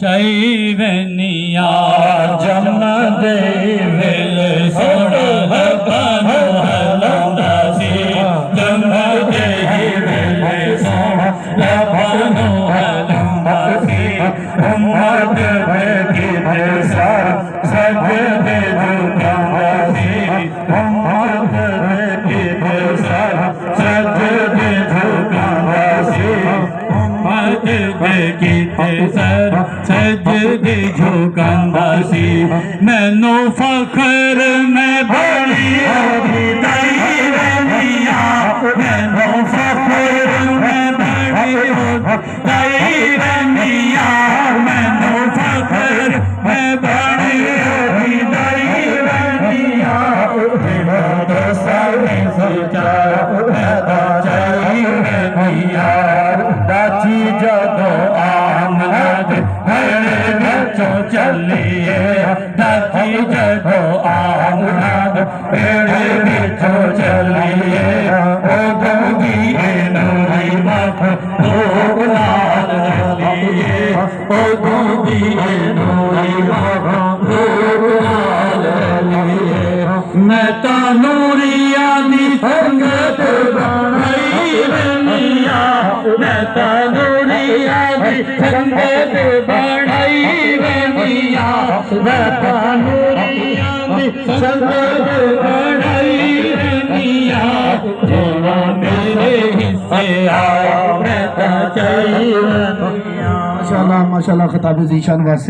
चाहिवनिया जम दे वेल सोना हबानो हलंदासी जम दे वेल सोना हबानो हलंदासी उम्मत बेगिते सर सजदे झुकांदासी उम्मत बेगिते सर सजदे झुकांदासी उम्मत बेगिते सर सजदे झुकांदासी मैनू फखर में बड़ी चाहिवनिया मैनू फखर में बड़ी चाहिवनिया मैनू फखर में बड़ी चाहिवनिया चाहिवनिया दाची जदों आमद मेरे बिचों चलिए दाची जदों आमद मेरे बिचों चलिए ओ गंगी नूरी मख लोग लाल लिए ओ गंगी नूरी मख लोग लाल लिए मैं तो नूरिया दी संगत बनाई रनिया मैं तो नूरिया दी संगत बनाई रनिया मैं तो नूरिया दी संगत बनाई रनिया जो मेरे हिस्से आया मैं तो चाहिए। माशाल्लाह माशाल्लाह खिताब ज़ीशान वास्ते।